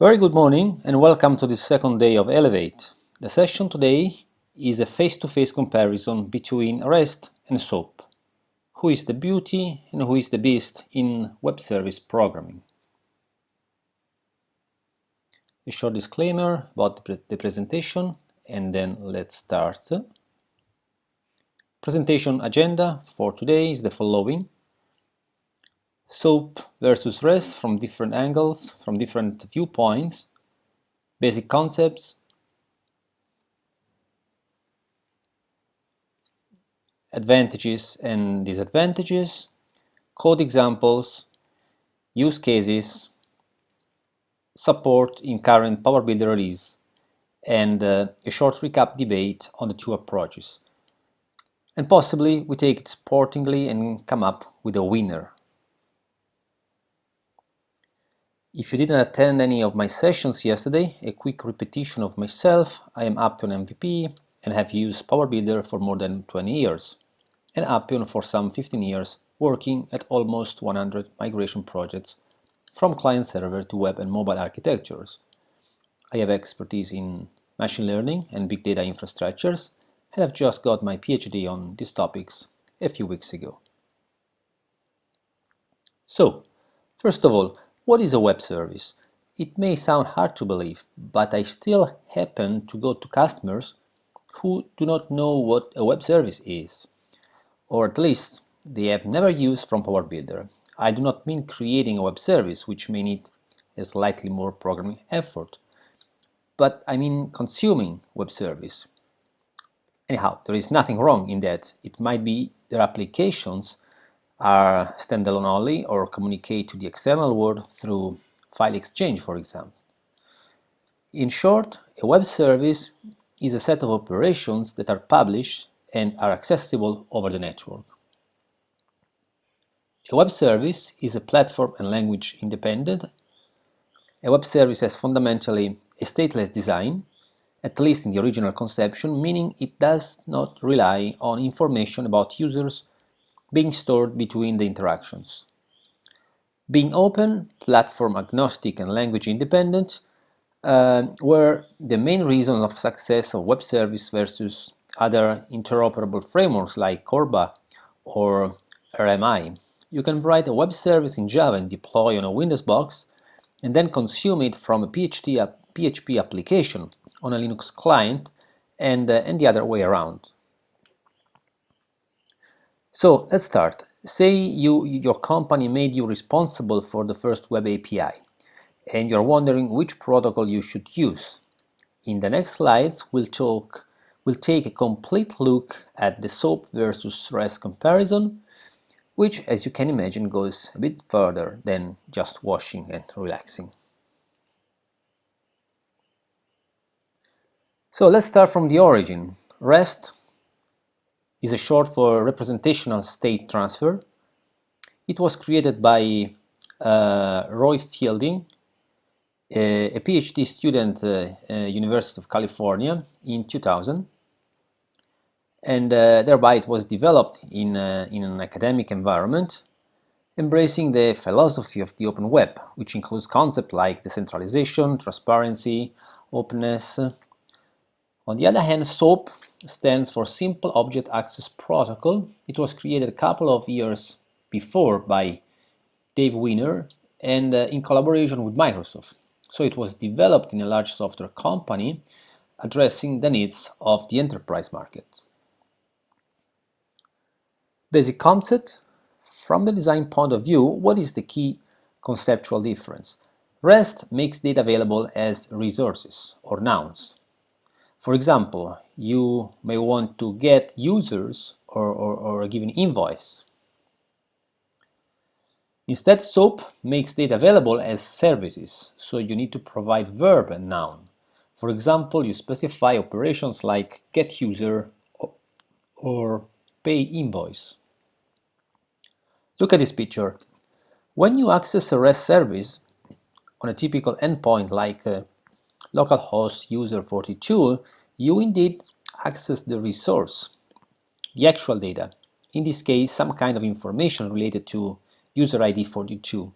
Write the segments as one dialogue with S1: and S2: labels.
S1: Very good morning and welcome to the second day of Elevate. The session today is a face-to-face comparison between REST and SOAP. Who is the beauty and who is the beast in web service programming? A short disclaimer about the presentation and then let's start. Presentation agenda for today is the following. SOAP versus REST from different angles, from different viewpoints, basic concepts, advantages and disadvantages, code examples, use cases, support in current PowerBuilder release, and a short recap debate on the two approaches. And possibly we take it sportingly and come up with a winner. If you didn't attend any of my sessions yesterday, a quick repetition of myself. I am Appeon MVP and have used PowerBuilder for more than 20 years, and Appeon for some 15 years, working at almost 100 migration projects from client-server to web and mobile architectures. I have expertise in machine learning and big data infrastructures, and have just got my PhD on these topics a few weeks ago. So, first of all, what is a web service? It may sound hard to believe, but I still happen to go to customers who do not know what a web service is, or at least they have never used from PowerBuilder. I do not mean creating a web service, which may need a slightly more programming effort, but I mean consuming web service. Anyhow, there is nothing wrong in that. It might be their applications are standalone only or communicate to the external world through file exchange, for example. In short, a web service is a set of operations that are published and are accessible over the network. A web service is a platform and language independent. A web service has fundamentally a stateless design, at least in the original conception, meaning it does not rely on information about users being stored between the interactions. Being open, platform agnostic and language independent were the main reasons of success of web service versus other interoperable frameworks like Corba or RMI. You can write a web service in Java and deploy on a Windows box and then consume it from a PHP application on a Linux client and the other way around. So let's start. Say your company made you responsible for the first web API and you're wondering which protocol you should use. In the next slides, we'll take a complete look at the SOAP versus REST comparison, which, as you can imagine, goes a bit further than just washing and relaxing. So let's start from the origin. REST is a short for representational state transfer. It was created by Roy Fielding, a PhD student at University of California in 2000, and thereby it was developed in an academic environment, embracing the philosophy of the open web, which includes concepts like decentralization, transparency, openness. On the other hand, SOAP stands for Simple Object Access Protocol. It was created a couple of years before by Dave Wiener and in collaboration with Microsoft. So it was developed in a large software company addressing the needs of the enterprise market. Basic concept. From the design point of view, what is the key conceptual difference? REST makes data available as resources or nouns. For example, you may want to get users or a given invoice. Instead, SOAP makes data available as services, so you need to provide verb and noun. For example, you specify operations like get user or pay invoice. Look at this picture. When you access a REST service on a typical endpoint like localhost user 42, you indeed access the resource, the actual data, in this case some kind of information related to user ID 42.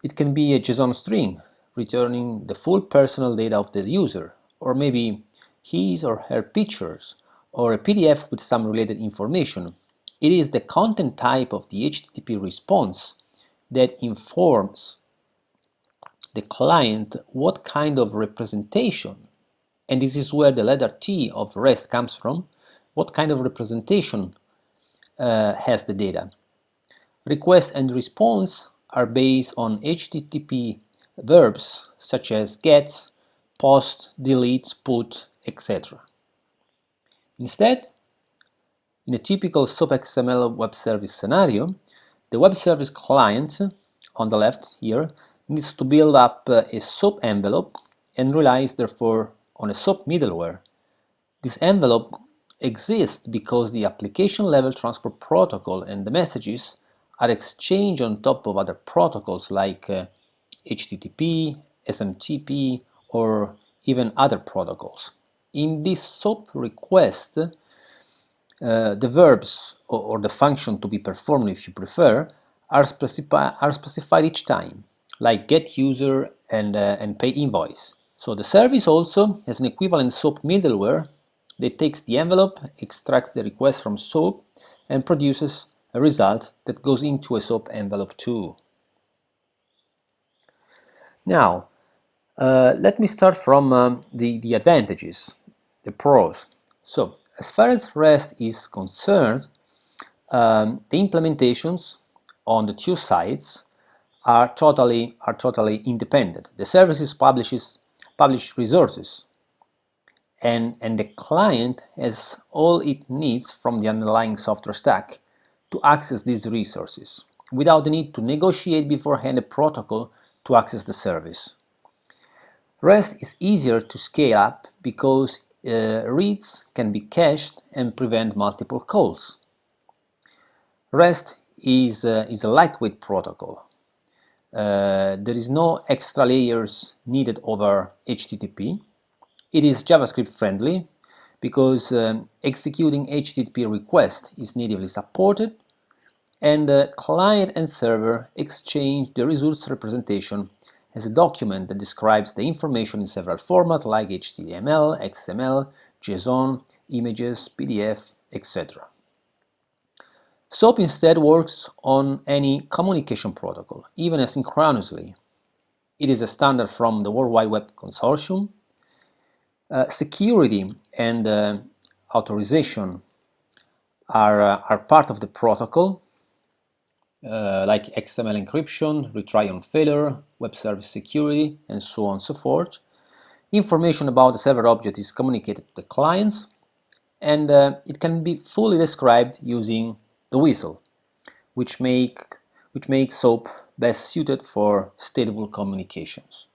S1: It can be a JSON string returning the full personal data of the user, or maybe his or her pictures, or a PDF with some related information. It is the content type of the HTTP response that informs the client what kind of representation, and this is where the letter T of REST comes from, what kind of representation has the data. Request and response are based on HTTP verbs such as get, post, delete, put, etc. Instead, in a typical SOAP XML web service scenario, the web service client, on the left here, needs to build up a SOAP envelope and relies therefore on a SOAP middleware. This envelope exists because the application level transport protocol and the messages are exchanged on top of other protocols like HTTP, SMTP, or even other protocols. In this SOAP request, the verbs or the function to be performed, if you prefer, are specified each time, like get user and pay invoice. So the service also has an equivalent SOAP middleware that takes the envelope, extracts the request from SOAP, and produces a result that goes into a SOAP envelope too. Now, let me start from the advantages, the pros. So, as far as REST is concerned, the implementations on the two sides are totally independent. The services publish resources, and the client has all it needs from the underlying software stack to access these resources without the need to negotiate beforehand a protocol to access the service. REST is easier to scale up because reads can be cached and prevent multiple calls. REST is a lightweight protocol. There is no extra layers needed over HTTP. It is JavaScript friendly because executing HTTP request is natively supported, and client and server exchange the resource representation as a document that describes the information in several formats like HTML, XML, JSON, images, PDF, etc. SOAP instead works on any communication protocol, even asynchronously. It is a standard from the World Wide Web Consortium. Security and authorization are part of the protocol, like XML encryption, retry on failure, web service security, and so on and so forth. Information about the server object is communicated to the clients, and it can be fully described using the whistle, which makes SOAP best suited for stateful communications.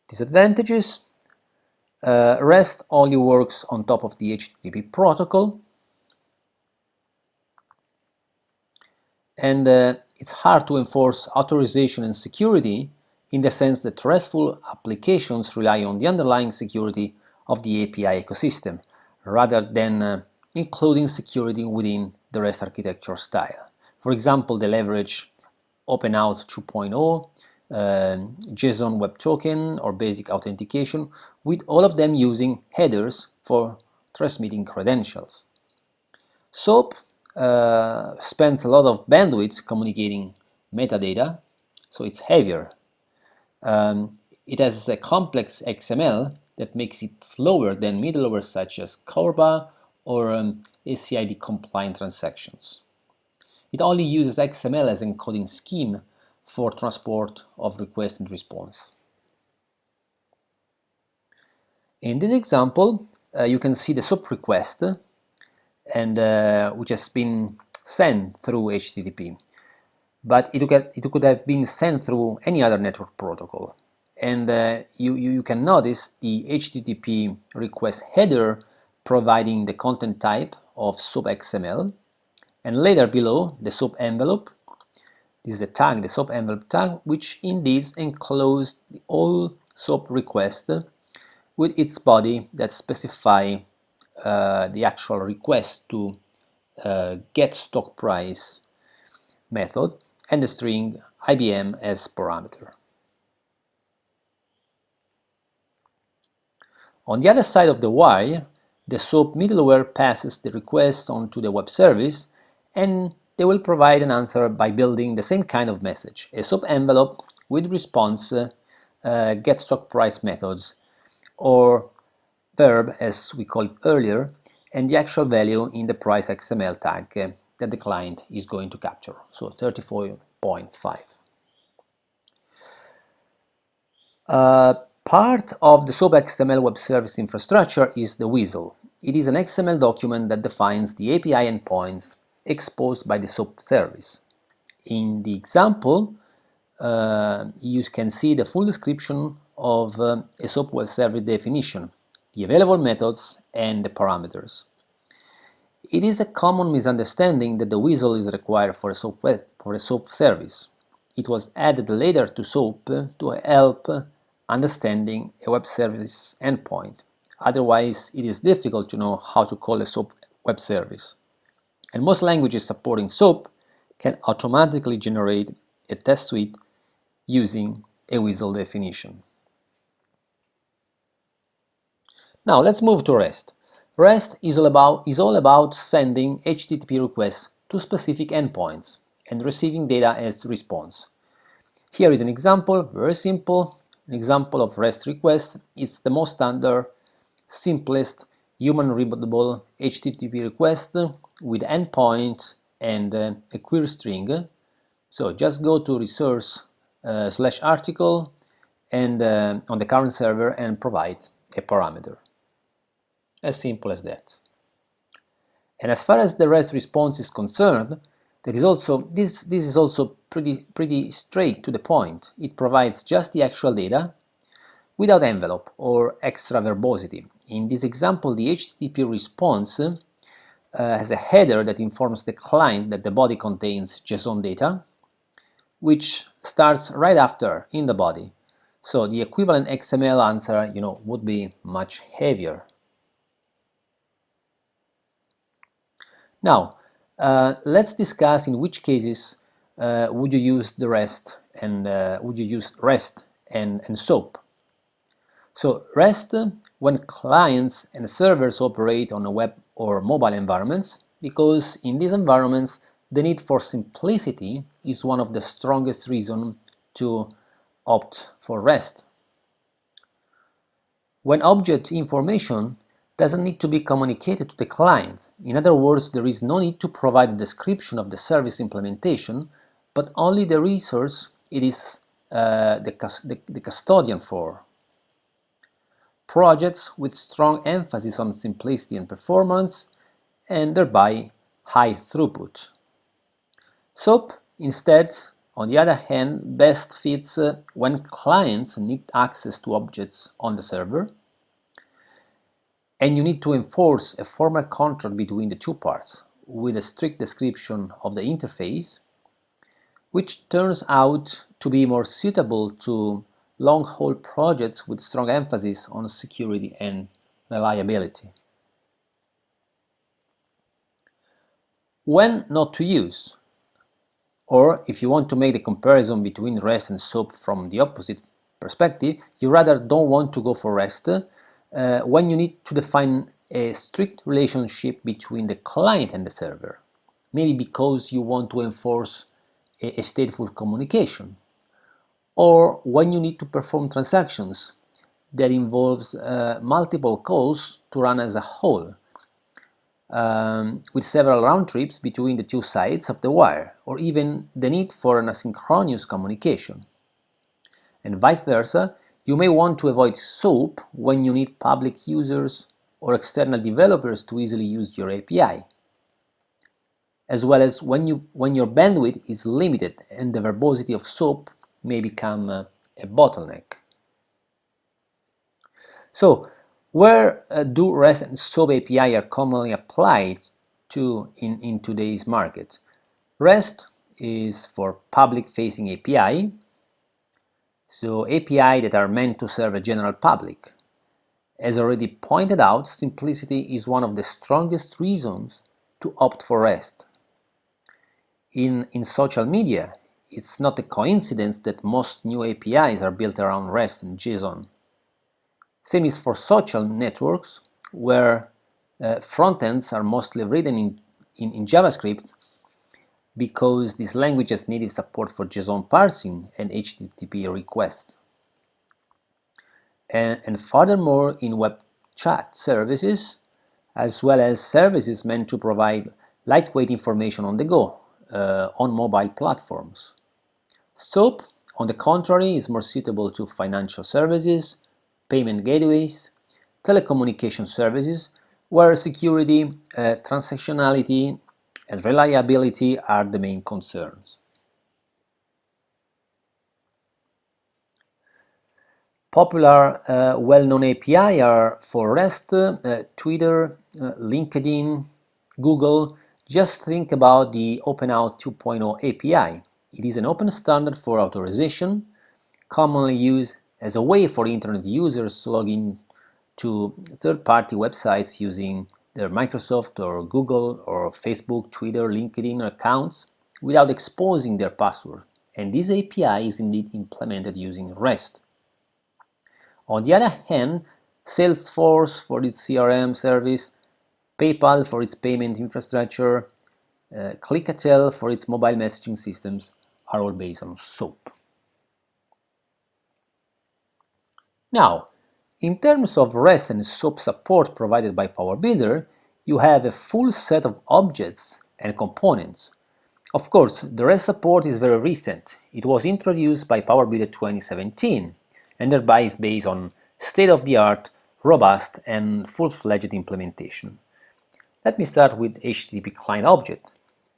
S1: Disadvantages: REST only works on top of the HTTP protocol, and it's hard to enforce authorization and security in the sense that RESTful applications rely on the underlying security of the API ecosystem, rather than including security within the REST architecture style. For example, they leverage OpenAuth 2.0, JSON Web Token, or basic authentication, with all of them using headers for transmitting credentials. SOAP spends a lot of bandwidth communicating metadata, so it's heavier. It has a complex XML that makes it slower than middleware such as CORBA or ACID compliant transactions. It only uses XML as encoding scheme for transport of request and response. In this example, you can see the SOAP request, and which has been sent through HTTP, but it could have been sent through any other network protocol. And you can notice the HTTP request header providing the content type of SOAP XML, and later below the SOAP envelope. This is a tag, the SOAP envelope tag, which indeed enclosed the whole SOAP request with its body that specify the actual request to get stock price method and the string IBM as parameter. On the other side of the wire, the SOAP middleware passes the request onto the web service, and they will provide an answer by building the same kind of message, a SOAP envelope with response get stock price methods, or verb as we called earlier, and the actual value in the price XML tag that the client is going to capture, so 34.5. Part of the SOAP XML web service infrastructure is the WSDL. It is an XML document that defines the API endpoints exposed by the SOAP service. In the example, you can see the full description of a SOAP web service definition, the available methods, and the parameters. It is a common misunderstanding that the WSDL is required for a SOAP service. It was added later to SOAP to help understanding a web service endpoint. Otherwise, it is difficult to know how to call a SOAP web service. And most languages supporting SOAP can automatically generate a test suite using a WSDL definition. Now let's move to REST. REST is all about sending HTTP requests to specific endpoints and receiving data as response. Here is an example, very simple. An example of REST request. It's the most standard, simplest, human-readable HTTP request with endpoint and a query string. So just go to resource /article and on the current server and provide a parameter. As simple as that. And as far as the REST response is concerned, this is also pretty straight to the point. It provides just the actual data without envelope or extra verbosity. In this example, the HTTP response has a header that informs the client that the body contains JSON data, which starts right after in the body. So the equivalent XML answer, would be much heavier. Now, let's discuss in which cases would you use the REST and would you use REST and SOAP. So REST when clients and servers operate on a web or mobile environments, because in these environments the need for simplicity is one of the strongest reasons to opt for REST. When object information doesn't need to be communicated to the client. In other words, there is no need to provide a description of the service implementation, but only the resource it is the custodian for. Projects with strong emphasis on simplicity and performance, and thereby high throughput. SOAP, instead, on the other hand, best fits when clients need access to objects on the server, and you need to enforce a formal contract between the two parts with a strict description of the interface, which turns out to be more suitable to long-haul projects with strong emphasis on security and reliability. When not to use, or if you want to make the comparison between REST and SOAP from the opposite perspective, you rather don't want to go for REST, when you need to define a strict relationship between the client and the server, maybe because you want to enforce a stateful communication, or when you need to perform transactions that involves multiple calls to run as a whole, with several round trips between the two sides of the wire, or even the need for an asynchronous communication. And vice versa, you may want to avoid SOAP when you need public users or external developers to easily use your API, as well as when your bandwidth is limited and the verbosity of SOAP may become a bottleneck. So, where do REST and SOAP API are commonly applied to in today's market? REST is for public-facing API, so API that are meant to serve a general public. As already pointed out, simplicity is one of the strongest reasons to opt for REST. In social media, it's not a coincidence that most new APIs are built around REST and JSON. Same is for social networks, where front ends are mostly written in JavaScript because these languages needed support for JSON parsing and HTTP requests. And furthermore, in web chat services, as well as services meant to provide lightweight information on the go on mobile platforms. SOAP, on the contrary, is more suitable to financial services, payment gateways, telecommunication services, where security, transactionality, and reliability are the main concerns. Popular, well-known API are for REST, Twitter, LinkedIn, Google. Just think about the OpenAuth 2.0 API. It is an open standard for authorization, commonly used as a way for internet users to log in to third-party websites using their Microsoft or Google or Facebook, Twitter, LinkedIn accounts without exposing their password. And this API is indeed implemented using REST. On the other hand, Salesforce for its CRM service, PayPal for its payment infrastructure, Clickatel for its mobile messaging systems are all based on SOAP. Now, in terms of REST and SOAP support provided by PowerBuilder, you have a full set of objects and components. Of course, the REST support is very recent. It was introduced by PowerBuilder 2017 and thereby is based on state-of-the-art, robust, and full-fledged implementation. Let me start with HTTP client object.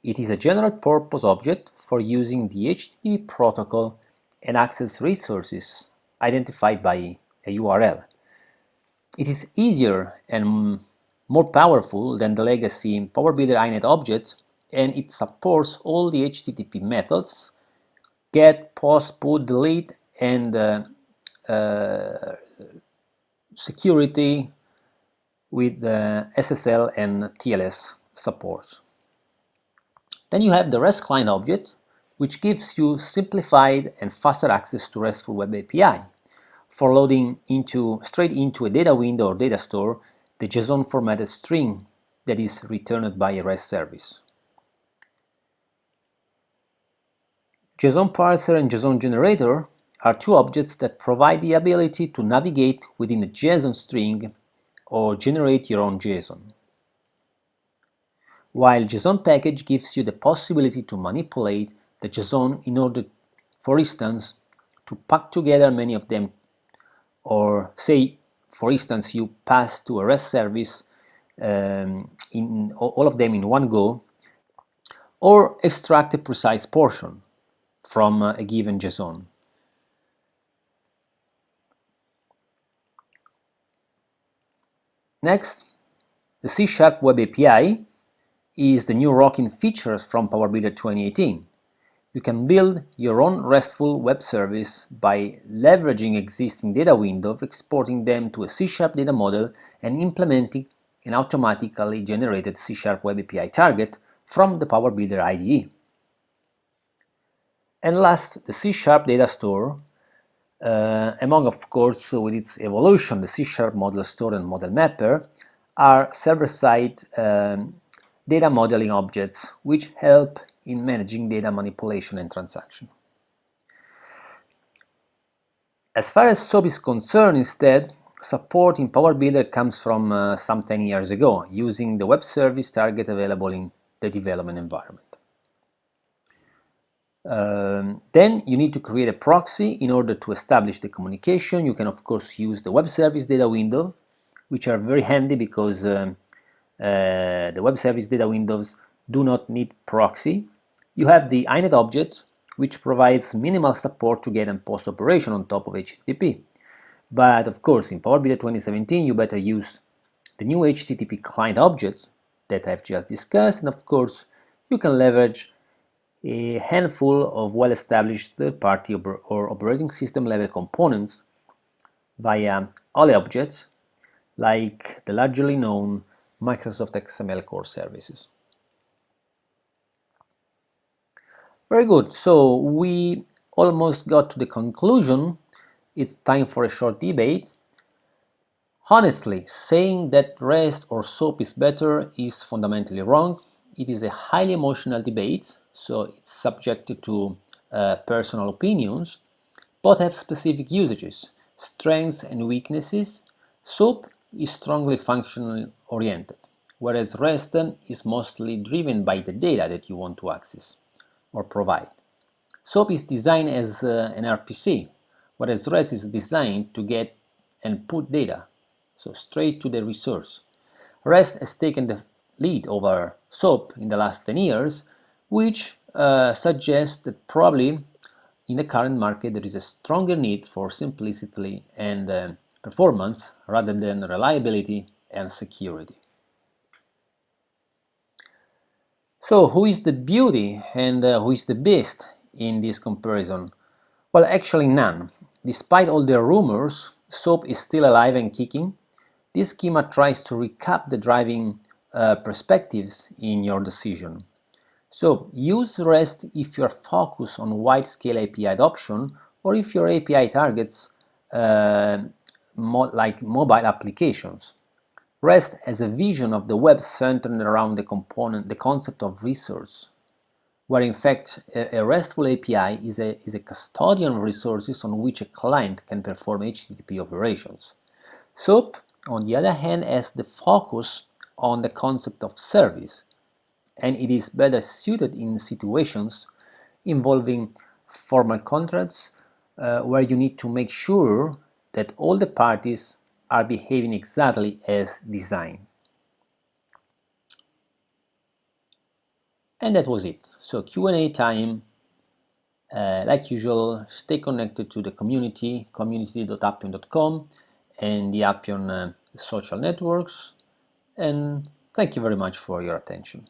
S1: It is a general-purpose object for using the HTTP protocol and access resources identified by a URL. It is easier and more powerful than the legacy PowerBuilder INET object, and it supports all the HTTP methods: get, post, put, delete, and security with SSL and TLS support. Then you have the REST client object, which gives you simplified and faster access to RESTful Web API for loading straight into a data window or data store the JSON formatted string that is returned by a REST service. JSON parser and JSON generator are two objects that provide the ability to navigate within a JSON string or generate your own JSON. While JSON package gives you the possibility to manipulate the JSON in order, for instance, to pack together many of them, or say, for instance, you pass to a REST service in all of them in one go, or extract a precise portion from a given JSON. Next, the C# Web API is the new rocking features from PowerBuilder 2018. You can build your own RESTful web service by leveraging existing data windows, exporting them to a C# data model, and implementing an automatically generated C# Web API target from the PowerBuilder IDE. And last, the C# data store, among, of course, with its evolution, the C# model store and model mapper, are server-side data modeling objects which help in managing data manipulation and transaction. As far as SOAP is concerned, instead, support in PowerBuilder comes from some 10 years ago, using the web service target available in the development environment. Then you need to create a proxy in order to establish the communication. You can, of course, use the web service data window, which are very handy because the web service data windows do not need proxy. You have the INET object, which provides minimal support to get and post operation on top of HTTP. But of course, in PowerBuilder 2017, you better use the new HTTP client object that I've just discussed, and of course, you can leverage a handful of well-established third-party or operating system level components via other objects like the largely known Microsoft XML core services. Very good, so we almost got to the conclusion. It's time for a short debate. Honestly, saying that REST or SOAP is better is fundamentally wrong. It is a highly emotional debate, so it's subjected to personal opinions. Both have specific usages, strengths and weaknesses. SOAP is strongly functional oriented, whereas REST is mostly driven by the data that you want to access or provide. SOAP is designed as an RPC, whereas REST is designed to get and put data, so straight to the resource. REST has taken the lead over SOAP in the last 10 years, which suggests that probably in the current market there is a stronger need for simplicity and performance rather than reliability and security. So who is the beauty and who is the beast in this comparison? Well, actually none. Despite all the rumors, SOAP is still alive and kicking. This schema tries to recap the driving perspectives in your decision. So use REST if you are focused on wide-scale API adoption or if your API targets like mobile applications. REST has a vision of the web centered around the concept of resource, where in fact a RESTful API is a custodian of resources on which a client can perform HTTP operations. SOAP, on the other hand, has the focus on the concept of service, and it is better suited in situations involving formal contracts where you need to make sure that all the parties are behaving exactly as designed. And that was it. So Q&A time. Like usual, stay connected to the community, community.appion.com and the Appion social networks. And thank you very much for your attention.